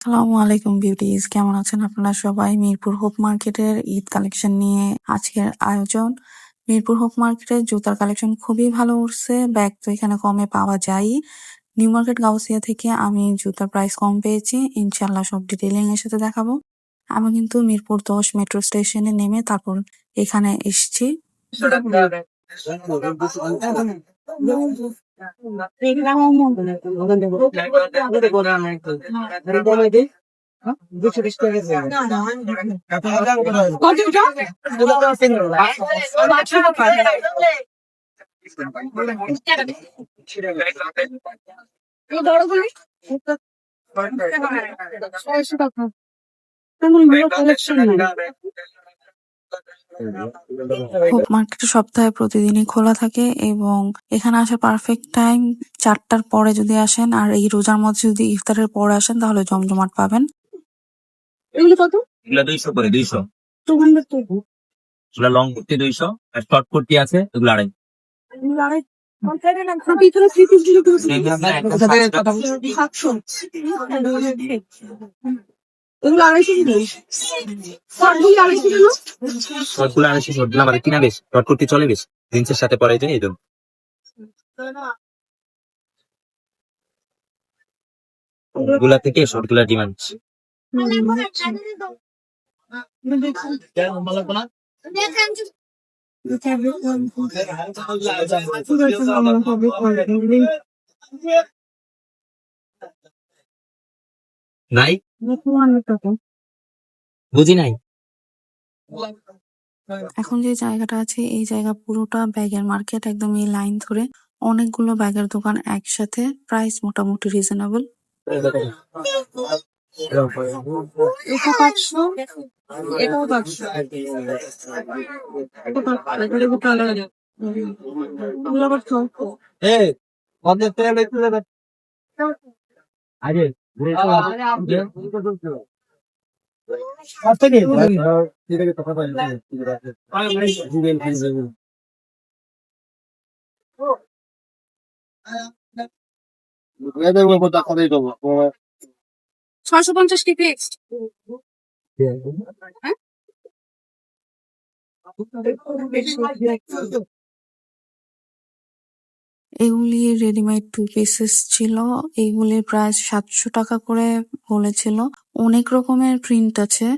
আসসালামু আলাইকুম বিউটিজ, কেমন আছেন আপনারা সবাই? মিরপুর হোপ মার্কেটের ঈদ কালেকশন নিয়ে আজকের আয়োজন। মিরপুর হোপ মার্কেটের জুতার কালেকশন খুবই ভালো উঠছে, ব্যাগ তো এখানে কমে পাওয়া যায়। নিউ মার্কেট গাউসিয়া থেকে আমি জুতার প্রাইস কম পেয়েছি, ইনশাল্লাহ সব ডিটেইলিং এর সাথে দেখাবো। আমি কিন্তু মিরপুর 10 মেট্রো স্টেশনে নেমে তারপর এখানে এসেছি। হোপ মার্কেট সপ্তাহে প্রতিদিনই খোলা থাকে এবং এখানে আসার পারফেক্ট টাইম 4টার পরে যদি আসেন, আর এই রোজার মধ্যে যদি ইফতারের পর আসেন তাহলে জমজমাট পাবেন। এগুলো কত? এগুলো 200 করে 200। 200 তো। এগুলো লং কুর্তি 200 আর শর্ট কুর্তি আছে এগুলো 250। এগুলো আড়াই। ভিতরে 3 পিস দিলে তো 700। এগুলো 250 কিলো। সবগুলো 250 কিলো। শর্টগুলো 250, শর্টগুলো আমাদের কিনা বেশ, শর্ট কুর্তি চলে বেশ, জিন্সের সাথে পরাই দেয় এই জন্য। এগুলা থেকে শর্টগুলা ডিমান্ড। নাই বুঝি নাই। এখন যে জায়গাটা আছে এই জায়গা পুরোটা ব্যাগের মার্কেট, একদম এই লাইন ধরে অনেকগুলো ব্যাগের দোকান একসাথে, প্রাইস মোটামুটি রিজনেবল। এটা 500, এটাও 500। এটা 500, এটা কত আলাদা? এগুলো আবার 600। এই অর্ধেক তেল একটু দেবে আগে ও 650 কি ফিক্সড? হ্যাঁ? এগুলি রেডিমেড 2 পিসেস ছিল, এইগুলির প্রাইস 700 টাকা করে বলেছিল। অনেক রকমের প্রিন্ট আছে,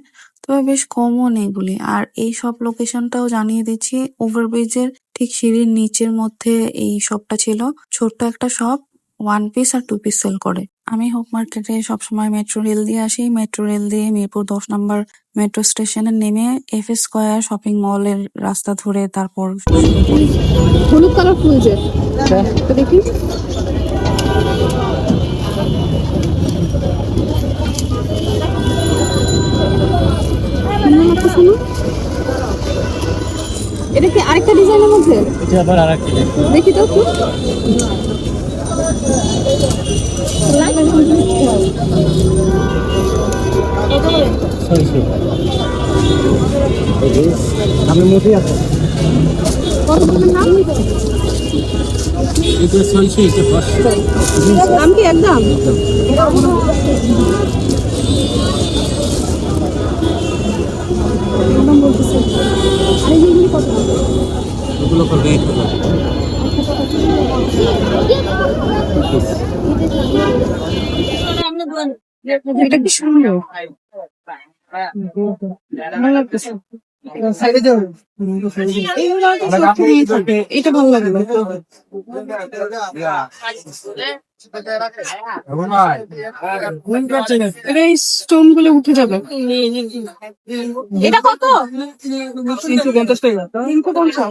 তবে বেশ কমন এগুলি। আর এই সব লোকেশনটাও জানিয়ে দিচ্ছি, ওভারব্রিজের ঠিক সিঁড়ির নিচের মধ্যে এই শপটা ছিল। ছোট্ট একটা শপ, 1 পিস আর 2 পিস সেল করে। আমি হোপ মার্কেটে সবসময় মেট্রো রেল দিয়ে আসি। মেট্রো রেল দিয়ে মিরপুর 10 নম্বর মেট্রো স্টেশনে নেমে এফএস স্কয়ার শপিং মলের রাস্তা ধরে তারপর শুরু করি। হলুদ কালার ফুল যে এটা দেখি। কেমন লাগতেছে না? এটা কি আরেকটা ডিজাইনের মধ্যে? এটা আবার আরেকটা দেখি তো একটু। আমি মোটে আছে কত দামের নাম? এটা 600, এটা 500। দাম কি একদম? একদম বলতেছে। আর এইগুলি কত? এগুলো করবে 1 টাকা। এটা কি সুন্দর, ভালো লাগতেছে। এটা ভালো লাগলো। এই স্টোন গুলো উঠে যাবে। এটা কত? 350 টাকা। 350।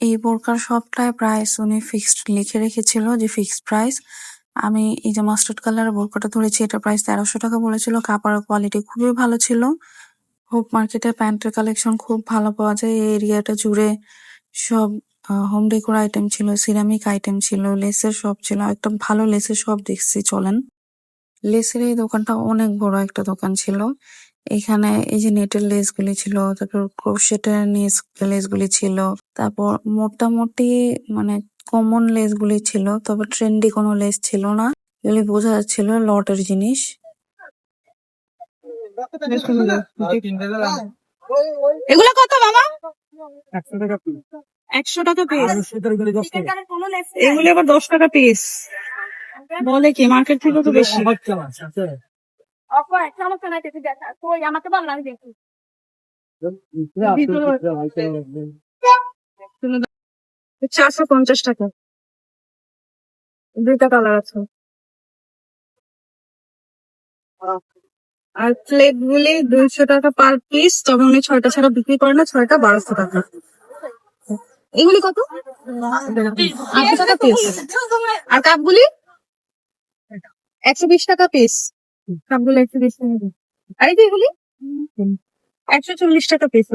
এই বোরকার সবটায় প্রাইস উনি ফিক্সড লিখে রেখেছিল, যে ফিক্সড প্রাইস। আমি এই যে মাস্টার্ড কালারের বোরকাটা ধরেছি, এটা প্রাইস 1300 টাকা বলেছিল। কাপড়ের কোয়ালিটি খুবই ভালো ছিল। হোপ মার্কেটে প্যান্টের কালেকশন খুব ভালো পাওয়া যায়। এই এরিয়াটা জুড়ে সব হোম ডেকোর আইটেম ছিল, সিরামিক আইটেম ছিল, লেসের শপ ছিল। একটা ভালো লেসের শপ দেখছি, চলেন। লেসের এই দোকানটা অনেক বড় একটা দোকান ছিল। এখানে এই যে নেটের লেস গুলি ছিল, তারপর ক্রোশেটের লেস গুলি ছিল, তারপর মোটামুটি মানে কমন লেস গুলি ছিল, তবে ট্রেন্ডি কোনো লেস ছিল না। এগুলি বোঝা যাচ্ছিল লটের জিনিস। এগুলো কত মামা? 100 টাকা পিস। এগুলো আবার 10 টাকা পিস। বলে কি মার্কেট থেকে তো বেশি। $450 টাকা। 2টা কালার আছে। আর প্লেট গুলি 200 টাকা পার পিস, তবে উনি 6টা ছাড়া বিক্রি করেন না, 6টা 1200 টাকা। এগুলি কত? 8 টাকা পিস। আর কাপগুলি 120 টাকা পিস। কাপগুলো 120 টাকা পিস। আর এই যে এগুলি 140 টাকা পিস।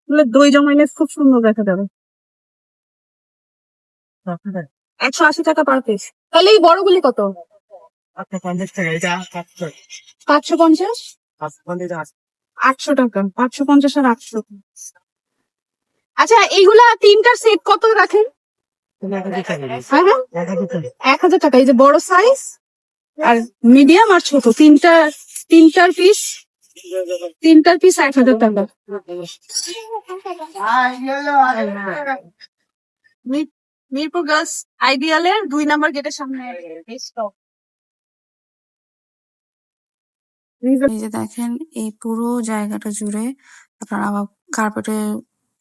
বলে দই জমাইলে খুব সুন্দর দেখা যাবে। 180 টাকা পার পিস। তাহলে এই বড়গুলি কত? 550? 800 টাকা। 550 আর 800। আচ্ছা, এইগুলা 3টার সেট কত রাখেন? 1000 টাকা। এই যে বড় সাইজ আর মিডিয়াম আর ছোট, তিনটার পিস 1000 টাকা। মিরপুর গার্লস আইডিয়ালের 2 নাম্বার গেটের সামনে। এই যে দেখেন, এই পুরো জায়গাটা জুড়ে আপনারা আবার কার্পেটের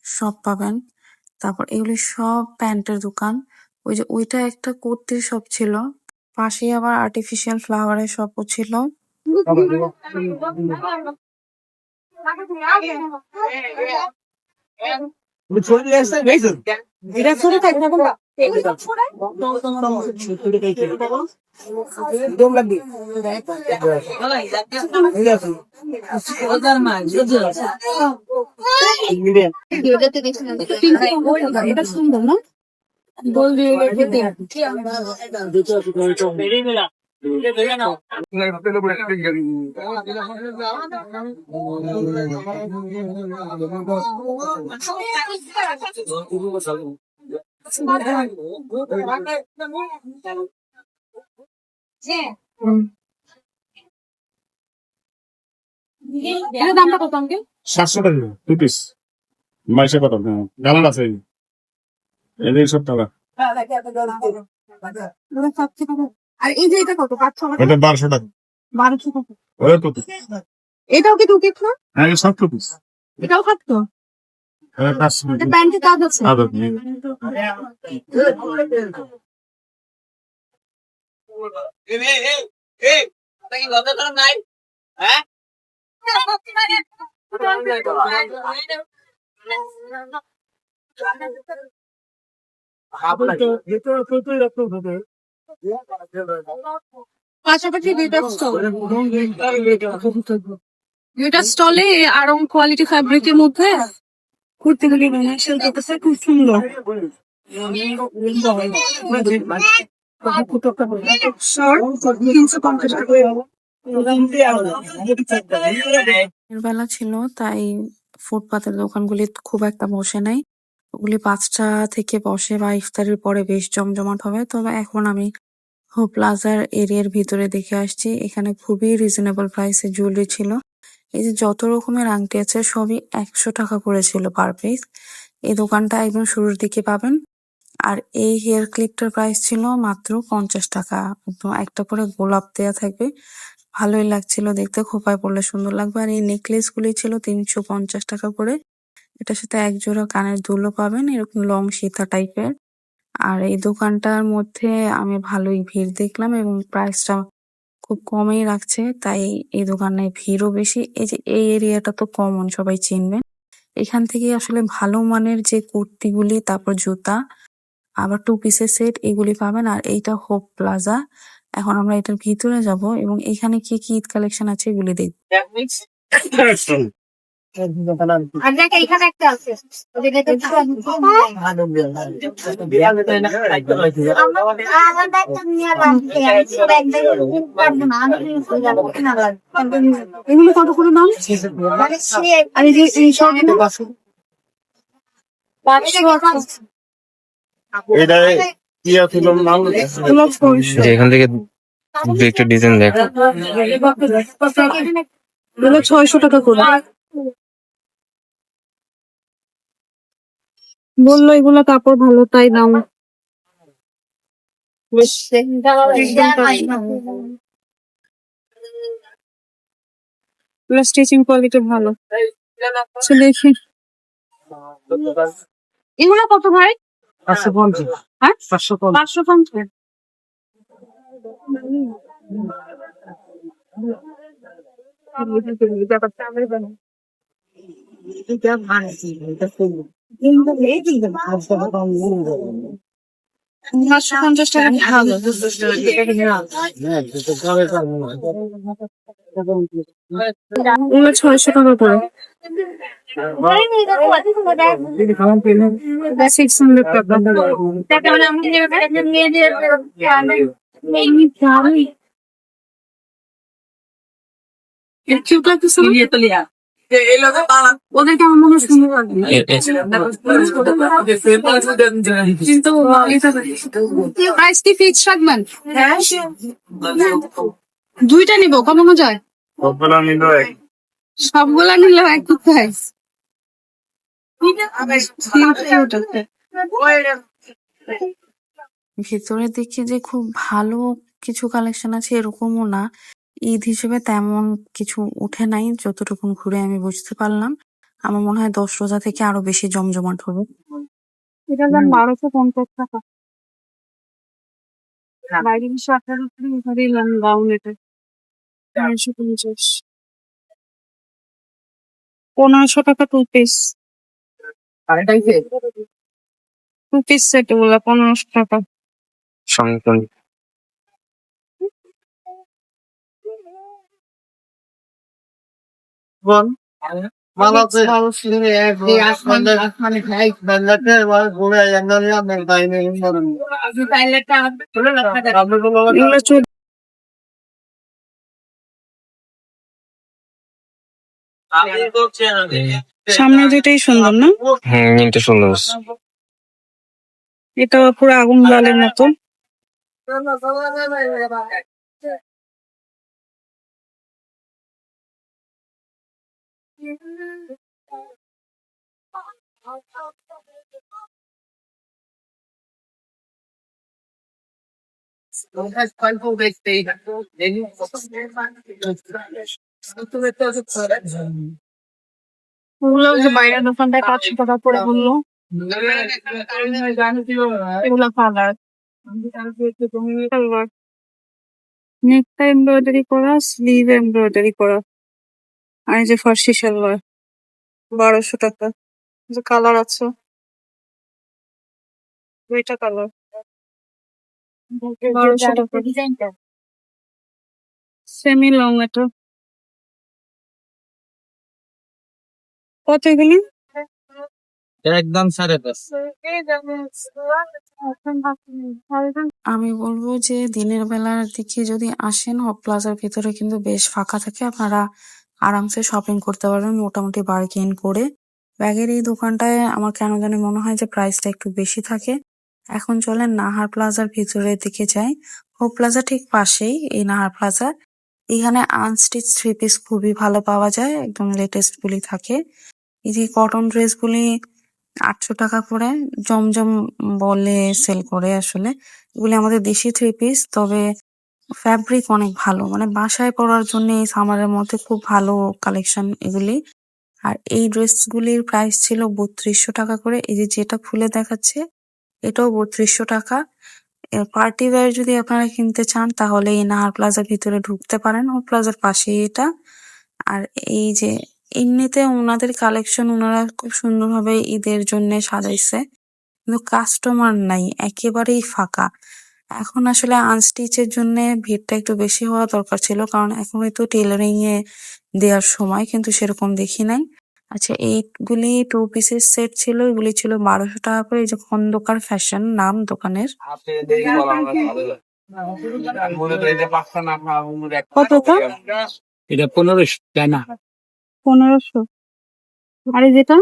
শপ পাবেন। তারপর এগুলি সব প্যান্টের দোকান। ওই যে ওইটা একটা কুর্তির শপ ছিল, পাশেই আবার আর্টিফিশিয়াল ফ্লাওয়ারের শপও ছিল। এটা ছোট থাকে না বাবা? এটা সুন্দর না? গোল দিয়ে এটা দামটা কত আঙ্কেল? 700 টাকা 2 পিস। মাইসে কত? গালাল আছে এদের সব টাকা। আর এই যে এটা কত? 500 টাকা। এটা 1200 টাকা। 1200 টাকা। ওরে তো এটাও কি 2 পিস না? হ্যাঁ, সব 2 পিস। এটাও থাকতো? এটা কাজ এটা প্যান্টের কাজ আছে। আদত নেই। পাশাপাশি দুইটা স্টলে আরং কোয়ালিটি ফ্যাব্রিকের মধ্যে কুর্তিগুলি সেল করতেছে, খুব সুন্দর। শর্ট 350 টাকা। দিনের বেলা ছিল তাই ফুটপাতের দোকানগুলি খুব একটা বসে নাই। ওগুলি 5টা থেকে বসে বা ইফতারের পরে বেশ জমজমাট হবে। তবে এখন আমি হোপ প্লাজার এরিয়ার ভিতরে দেখে আসছি, এখানে খুবই রিজনেবল প্রাইসে জুয়েলারি ছিল। এই যে যত রকমের আংটি আছে সবই 100 টাকা করে ছিল পার পিস। এই দোকানটা একদম শুরুর দিকে পাবেন। আর এই হেয়ার ক্লিপটার প্রাইস ছিল মাত্র 50 টাকা। একদম একটা করে গোলাপ দেয়া থাকবে, ভালোই লাগছিল দেখতে, খোপায় পড়লে সুন্দর লাগবে। আর এই নেকলেস গুলি ছিল 350 টাকা করে। এটার সাথে এক জোড়া কানের দুলও পাবেন, এরকম লং সীতা টাইপের। আর এই দোকানটার মধ্যে আমি ভালোই ভিড় দেখলাম এবং প্রাইসটা খুব কমেই রাখছে, তাই এই দোকানে ভিড়ও বেশি। এই যে এই এরিয়াটা তো কমন, সবাই চিনবেন। এখান থেকে আসলে ভালো মানের যে কুর্তিগুলি, তারপর জুতা, আবার 2 পিসের সেট এগুলি পাবেন। আর এইটা হোপ প্লাজা। এখন আমরা এটার ভিতরে যাব এবং এখানে কি কি ঈদ কালেকশন আছে এগুলি দেখব। আর দেখ এখানে একটা আছে। এগুলো কত করে দাম? আর এই যে এই শর্টগুলো 500। এটা এগুলো 600। যে এখান থেকে দু একটা ডিজাইন দেখ। এগুলো 600 টাকা করে। বললো এগুলো কাপড় ভালো তাই দাম। এগুলো স্টিচিং কোয়ালিটি ভালো। আচ্ছা দেখি এগুলো কত ভাই? 550। হ্যাঁ 550। ব্যাপারটা আমি জানি। পাঁচশো পঞ্চাশ টাকা ভালো। এগুলো 600 টাকা করে। 600 টাকা। কিউট লাগতেছে না? ওদেরকে আমার মনে হয় সুন্দর লাগবে। কিন্তু প্রাইস কি ফিক্স রাখবেন? দুইটা নিব কমানো যায়? সবগুলা নিলে একটু প্রাইস। ভিতরের দিকে যে খুব ভালো কিছু কালেকশন আছে এরকমও না। ঈদ হিসেবে তেমন কিছু উঠে নাই, যতটুকু ঘুরে আমি বুঝতে পারলাম। আমার মনে হয় 10 রোজা থেকে আরো বেশি জমজমাট হবে। এটার দাম 1250 টাকা। বাইরে 18 গাউন এটা 950। 1500 টাকা two piece. Two piece set এগুলা 1500 টাকা। সঙ্গে এগুলা সামনে যেটাই সুন্দর না? মিনটা সুন্দর। এটা পুরো আগুন লালের মতো। ওগুলো যে বাইরের দোকানটায় 500 টাকা করে বললো। এগুলা কালার নেকটা এমব্রয়ডারি করা, স্লিভ এমব্রয়ডারি করা। আর এই যে ফার্সি সালোয়ার 1200 টাকা। যে কালার আছে দুইটা কালার 1200 টাকা। সেমি লং এটা কত এগুলি? একদম 5.5। আমি বলবো যে দিনের বেলার দিকে যদি আসেন, হপ প্লাজার ভিতরে কিন্তু বেশ ফাঁকা থাকে, আপনারা আরামসে শপিং করতে পারবেন মোটামুটি বার্গেন করে। ব্যাগের এই দোকানটায় আমার কেন জানি মনে হয় যে প্রাইসটা একটু বেশি থাকে। এখন চলেন নাহার প্লাজার ভিতরের দিকে যাই। হোপ প্লাজা ঠিক পাশেই এই নাহার প্লাজা। এখানে আনস্টিচ থ্রি পিস খুবই ভালো পাওয়া যায়, একদম লেটেস্ট গুলি থাকে। এই যে কটন ড্রেস গুলি 800 টাকা করে জমজম বলে সেল করে। আসলে এগুলি আমাদের দেশি থ্রি পিস, তবে ফ্যাব্রিক অনেক ভালো, মানে বাসায় পরার জন্য এই সামারের মধ্যে খুব ভালো কালেকশন এগুলি। আর এই ড্রেসগুলির প্রাইস ছিল 3200 টাকা করে। এই যে যেটা খুলে দেখাচ্ছে এটাও 3200 টাকা। পার্টি ওয়্যার যদি আপনারা কিনতে চান তাহলে এই নাহার প্লাজার ভিতরে ঢুকতে পারেন, ও প্লাজার পাশেই এটা। আর এই যে এমনিতে ওনাদের কালেকশন ওনারা খুব সুন্দরভাবে ঈদের জন্য সাজাইছে, কিন্তু কাস্টমার নাই, একেবারেই ফাঁকা। এখন আসলে আনস্টিচের জন্য ভিড়টা একটু বেশি হওয়া দরকার ছিল, কারণ এখন তো টেলারিং এ দেওয়ার সময়, কিন্তু সেরকম দেখি নাই। আচ্ছা, এইগুলি টু পিসের সেট ছিল, এগুলি ছিল 1200 টাকা করে। এই যে খন্দকার ফ্যাশন নাম দোকানের। কতটা? এটা 1500 তাই না? 1500। আর এই যেটা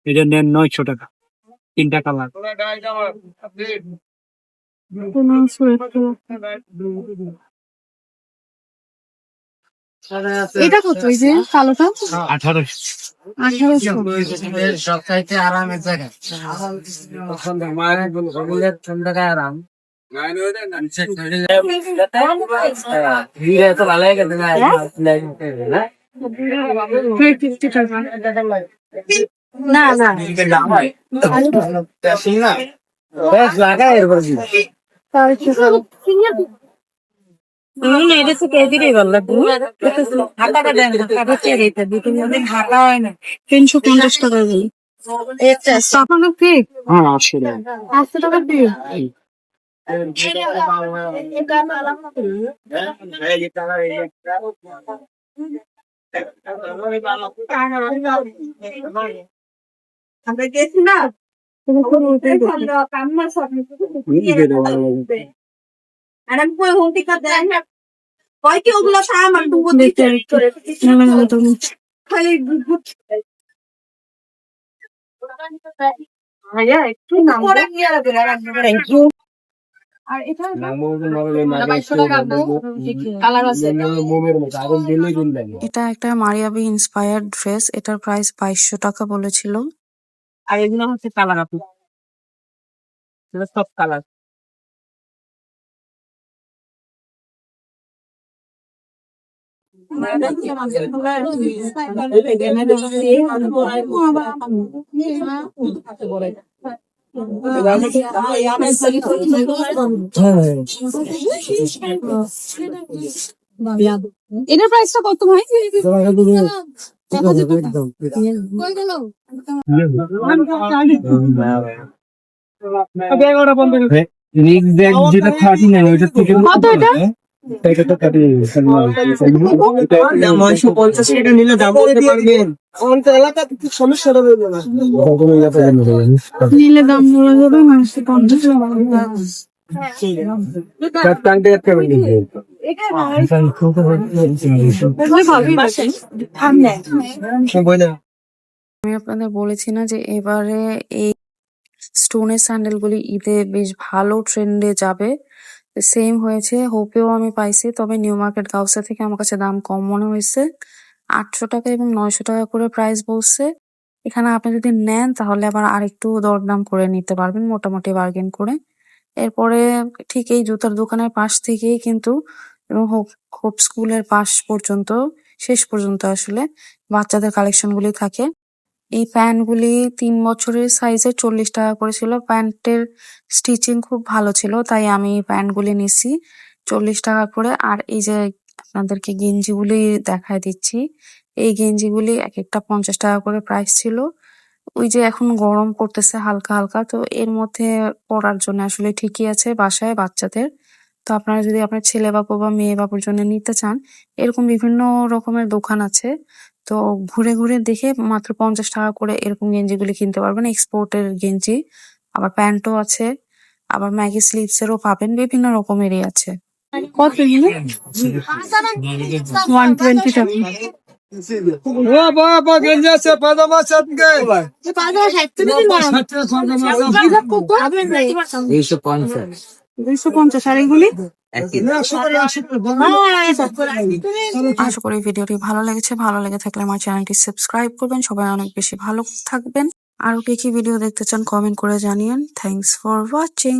এটা নেন 900 টাকা। 3টা কালার। এটা কত এই যে কালোটা? 1800 1800। সবচাইতে আরামের জায়গা আরাম তো ভালো গেছে না 350 টাকা। না না লাগা এরপর এটা তো কেজিরই ভালো লাগবে। ঢাকাটা দেন ঢাকা চেয়ে এটা 2-3 দিন ঢাকা হয় না। 350 টাকা গেল। আপনাদের ঠিক হ্যাঁ আসলে 800 টাকা দিয়ে আমরা গেছি না আর আমি কই হোম টিকা দেন না কয় কি ওগুলো সামান টুকু দিতে খালি ভাইয়া একটু নাম থ্যাংক ইউ। আর এটা কালার আছে এটা একটা মারিয়াবি ইন্সপায়ার্ড ড্রেস, এটার প্রাইস 2200 টাকা বলেছিল। আর এগুলো হচ্ছে কালার আপু সব কালার এটার প্রাইসটা কত ভাই? যেটা 39 ওইটা থেকে কত এটা? এটা তো কাটি 950 টাকা নিলে দাম বলতে পারবেন আমাদের এলাকাতে কি সমস্যাটা হইলো না নিলে দাম বলা যাবে 950 আমি আপনাদের বলেছি না যে এবারে এই স্টোনের স্যান্ডেলগুলি ঈদে বেশ ভালো ট্রেন্ডে যাবে, সেম হয়েছে। হোপেও আমি পাইছি, তবে নিউ মার্কেট গাউসা থেকে আমার কাছে দাম কম মনে হয়েছে। 800 টাকা এবং 900 টাকা করে প্রাইস বলছে। এখানে আপনি যদি নেন তাহলে আবার আরেকটু দরদাম করে নিতে পারবেন, মোটামুটি বার্গেন করে। এরপরে ঠিক এই জুতার দোকানের পাশ থেকেই কিন্তু এবং হোপ হোপ স্কুলের পাশ পর্যন্ত শেষ পর্যন্ত আসলে বাচ্চাদের কালেকশন গুলি থাকে। এই প্যান্টগুলি 3 বছরের সাইজে 40 টাকা করে ছিল। প্যান্টের স্টিচিং খুব ভালো ছিল, তাই আমি এই প্যান্টগুলি নিছি 40 টাকা করে। আর এই যে আপনাদেরকে গেঞ্জিগুলি দেখায় দিচ্ছি, এই গেঞ্জিগুলি এক একটা 50 টাকা করে প্রাইস ছিল। ওই যে এখন গরম করতেছে হালকা হালকা, তো এর মধ্যে পরার জন্য আসলে ঠিকই আছে বাসায় বাচ্চাদের। তো আপনারা যদি আপনার ছেলে বাবু বা মেয়ে বাবুর জন্য নিতে চান, এরকম বিভিন্ন রকমের দোকান আছে। তো ঘুরে ঘুরে দেখে মাত্র 50 টাকা করে এরকম গেঞ্জিগুলি কিনতে পারবেন, এক্সপোর্টের গেঞ্জি। আবার প্যান্টও আছে, আবার ম্যাগি স্লিভস এরও পাবেন, বিভিন্ন রকমেরই আছে। কত এগুলো? 120 টাকা। কত? 250 আর এগুলি? আশা করি ভিডিওটি ভালো লেগেছে। ভালো লেগে থাকলে আমার চ্যানেলটি সাবস্ক্রাইব করবেন। সবাই অনেক বেশি ভালো থাকবেন। আরো কি কি ভিডিও দেখতে চান কমেন্ট করে জানিয়েন। Thanks for watching.